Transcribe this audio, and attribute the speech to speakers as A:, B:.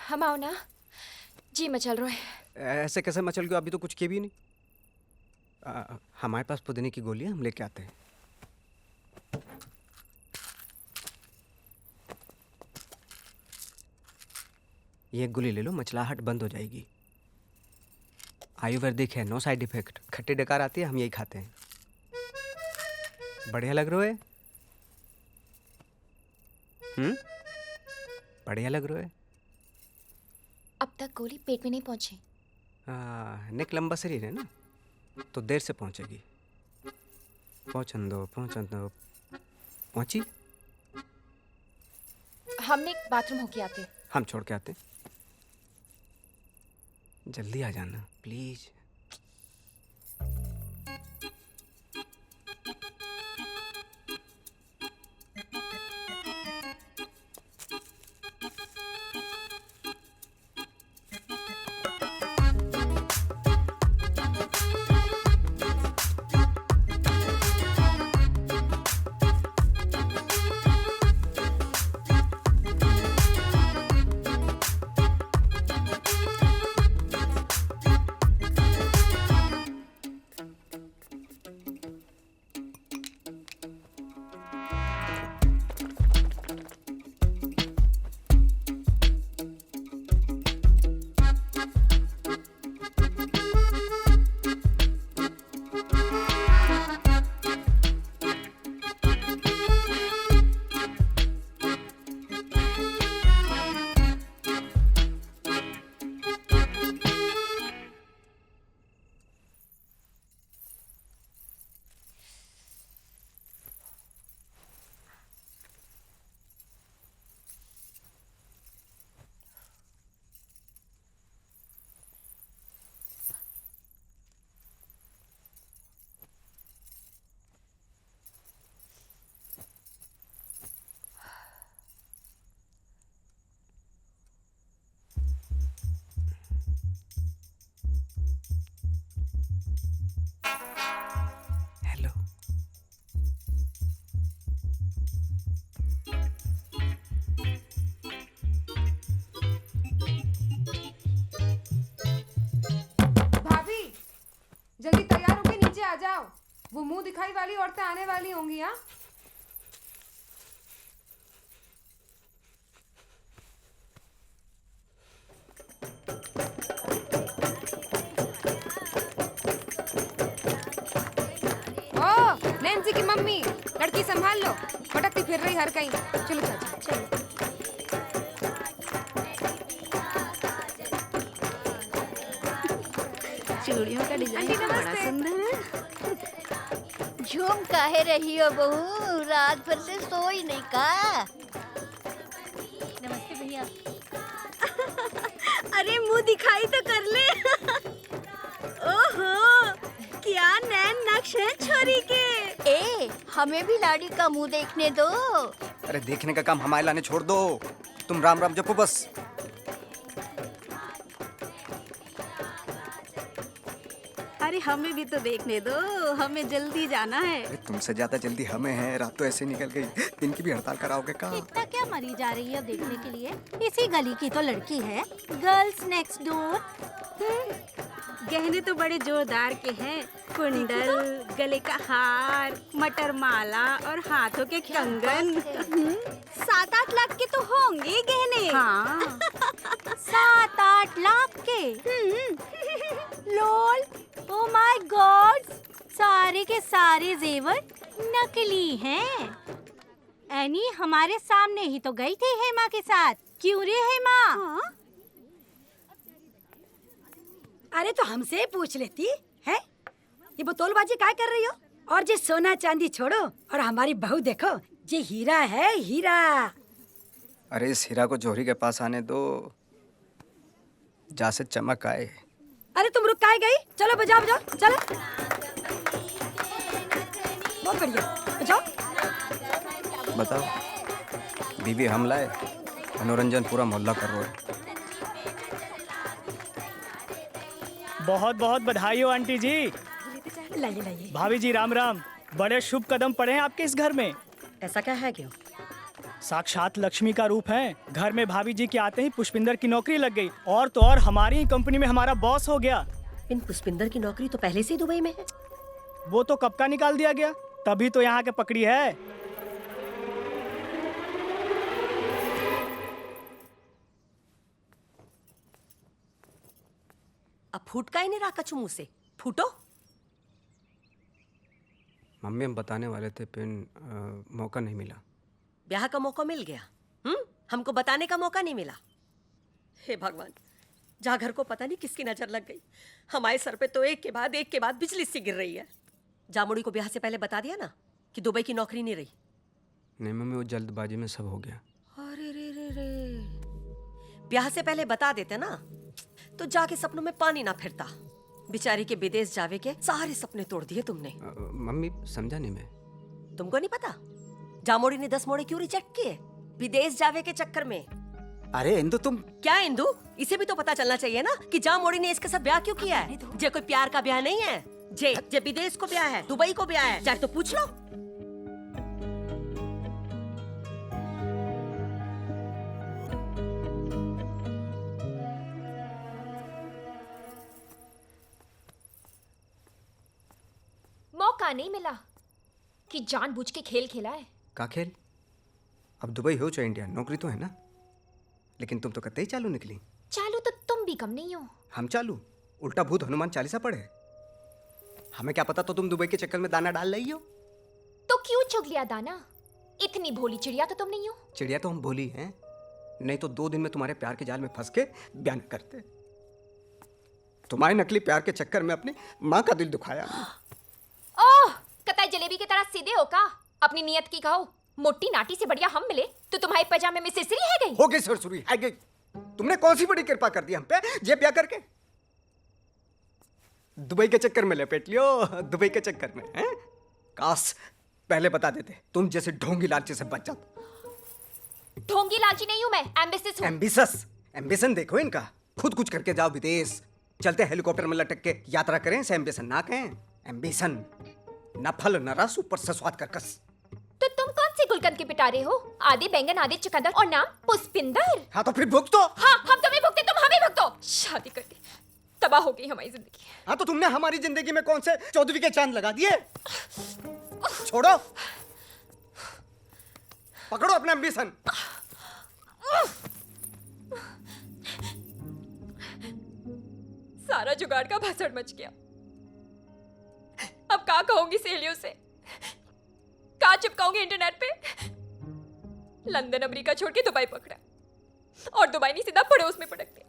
A: हम आओ ना जी मचल रहा है।
B: ऐसे कैसे मचल गया? अभी तो कुछ किए भी नहीं। हमारे पास पुदीने की गोलियां, हम लेके आते हैं। ये एक गोली ले लो, मचलाहट बंद हो जाएगी। आयुर्वेदिक है, नो साइड इफेक्ट। खट्टी डकार आती है, हम यही खाते हैं। बढ़िया लग रहा है। बढ़िया लग रहा है।
A: अब तक गोली पेट में नहीं पहुंची।
B: नेक लंबा शरीर है ना, तो देर से पहुंचेगी। पहुंचन दो। पहुंची।
A: हमने बाथरूम होके आते।
B: हम छोड़ के आते। जल्दी आ जाना प्लीज। हेलो।
C: भाभी जल्दी तैयार होके नीचे आ जाओ, वो मुंह दिखाई वाली औरतें आने वाली होंगी। हाँ ओ नैन्सी की मम्मी, लड़की संभाल लो, पटकती फिर रही हर कहीं। चलो चाची चलो।
D: चूड़ियों का डिजाइन तो बड़ा सुंदर है।
E: झूम काहे रही हो बहू, रात भर से सोई नहीं का? नमस्ते भैया।
D: अरे मुंह दिखाई तो कर ले। ओहो क्या नैन नक्श है छोरी के।
E: ए हमें भी लाड़ी का मुंह देखने दो।
B: अरे देखने का काम हमारे लाने छोड़ दो, तुम राम राम जपो बस।
D: अरे हमें भी तो देखने दो, हमें जल्दी जाना है।
B: अरे तुमसे ज्यादा जल्दी हमें है, रात तो ऐसे निकल गई। इनकी भी हड़ताल कराओगे का?
F: इतना क्या मरी जा रही है देखने के लिए? इसी गली की तो लड़की है, गर्ल्स नेक्स्ट डोर।
D: गहने तो बड़े जोरदार के हैं, कुंडल, गले का हार, मटर माला और हाथों के कंगन।
F: 7-8 लाख के तो होंगे गहने।
D: हाँ
F: 7-8 लाख के। लोल, ओ माय गॉड, सारे के सारे जेवर नकली हैं। एनी हमारे सामने ही तो गई थी हेमा के साथ, क्यों रे हेमा?
D: हाँ?
G: अरे तो हमसे पूछ लेती है, ये बोतलबाजी काय कर रही हो? और जे सोना चांदी छोड़ो और हमारी बहू देखो, ये हीरा है हीरा।
B: अरे इस हीरा को जोहरी के पास आने दो, जा से चमक आए।
G: अरे तुम रुक काय गई? चलो बजाओ बजाओ चलो। बहुत बढ़िया बजाओ।
B: बताओ बीवी हम लाए, मनोरंजन पूरा मोहल्ला कर रहा है।
H: बहुत बहुत बधाई हो आंटी जी।
G: लाइए लाइए।
H: भाभी जी राम राम। बड़े शुभ कदम पड़े हैं आपके इस घर में।
G: ऐसा क्या है क्यों?
H: साक्षात लक्ष्मी का रूप है। घर में भाभी जी के आते ही पुष्पिंदर की नौकरी लग गई और तो और हमारी ही कंपनी में हमारा बॉस हो गया।
I: इन पुष्पिंदर की नौकरी तो पहले से ही दुबई में है।
H: वो तो कब का निकाल दिया गया, तभी तो यहाँ के पकड़ी है।
I: अब फूट का ही नहीं रहा कछु मुंह से, फूटो।
B: मम्मी हम बताने वाले थे पिन मौका नहीं मिला।
I: ब्याह का मौका मिल गया, हमको बताने का मौका नहीं मिला। हे भगवान, जहाँ घर को पता नहीं किसकी नजर लग गई। हमारे सर पे तो एक के बाद बिजली सी गिर रही है। जामुड़ी को ब्याह से पहले बता दिया ना कि दुबई की नौकरी नहीं रही।
B: नहीं मम्मी, वो जल्दबाजी में सब हो गया।
I: अरे रे रे रे, ब्याह से पहले बता देते ना तो जाके सपनों में पानी ना फिरता। बेचारी के विदेश जावे के सारे सपने तोड़ दिए तुमने।
B: मम्मी समझा नहीं मैं।
I: तुमको नहीं पता जामोड़ी ने 10 मोड़े क्यों रिजेक्ट किए विदेश जावे के चक्कर में?
B: अरे इंदु तुम
I: क्या इंदु, इसे भी तो पता चलना चाहिए ना कि जामोड़ी ने इसके साथ ब्याह क्यों किया है। जे कोई प्यार का ब्याह नहीं है, जे विदेश को ब्याह है, दुबई को ब्याह है, चाहे तो पूछ लो।
A: मौका नहीं मिला कि जानबूझ के खेल खेला है।
B: का खेल? अब दुबई हो चाहे इंडिया, नौकरी तो है ना। लेकिन तुम तो कतई ही चालू निकली।
A: चालू तो तुम भी कम नहीं हो।
B: हम चालू? उल्टा भूत हनुमान चालीसा पढ़े। हमें क्या पता तो तुम दुबई के चक्कर में दाना डाल रही हो।
A: तो क्यों चुग लिया दाना? इतनी भोली चिड़िया तो तुम नहीं हो।
B: चिड़िया तो हम भोली हैं, नहीं तो 2 दिन में तुम्हारे प्यार के जाल में फंस के बयान करते। तुम्हारे नकली प्यार के चक्कर में अपनी माँ का दिल दुखाया।
A: ओह, कतई जलेबी की तरह सीधे हो का? अपनी नियत की कहो। मोटी नाटी से बढ़िया हम मिले तो तुम्हारे पजामे में सिरसिरी है गई।
B: हो गई सरसुरी है गई। तुमने कौन सी बड़ी कृपा कर दी हम पे, जे ब्याह करके दुबई के चक्कर में लपेट लियो। दुबई के चक्कर में हैं? काश पहले बता देते, तुम जैसे ढोंगी लालची से बच जाते।
A: ढोंगी लालची नहीं हूं मैं, एम्बिशियस हूं।
B: एम्बिशस? एम्बिशन देखो इनका, खुद कुछ करके जाओ विदेश, चलते हेलीकॉप्टर में लटक के यात्रा करें, इसे एम्बिशन ना कहें। एम्बिशन न फल न रस, ऊपर से स्वाद करकस।
A: तो तुम कौन सी गुलकंद के पिटारे हो? आधे बैंगन आधे चुकंदर और नाम पुष्पिंदर।
B: हाँ तो फिर भुगत दो।
A: हाँ, हम तुम्हें भुगते, तुम हमें भुगतो। शादी करके तबाह हो गई हमारी जिंदगी।
B: हाँ तो तुमने हमारी जिंदगी में कौन से चौधरी के चांद लगा दिए? छोड़ो, पकड़ो अपना एम्बिशन।
A: सारा जुगाड़ का भासड़ मच गया। अब क्या कहूंगी सहेलियों से, क्या चिपकाऊंगी इंटरनेट पे? लंदन अमेरिका छोड़ के दुबई पकड़ा और दुबई नहीं सीधा पड़ोस में पटक दिया।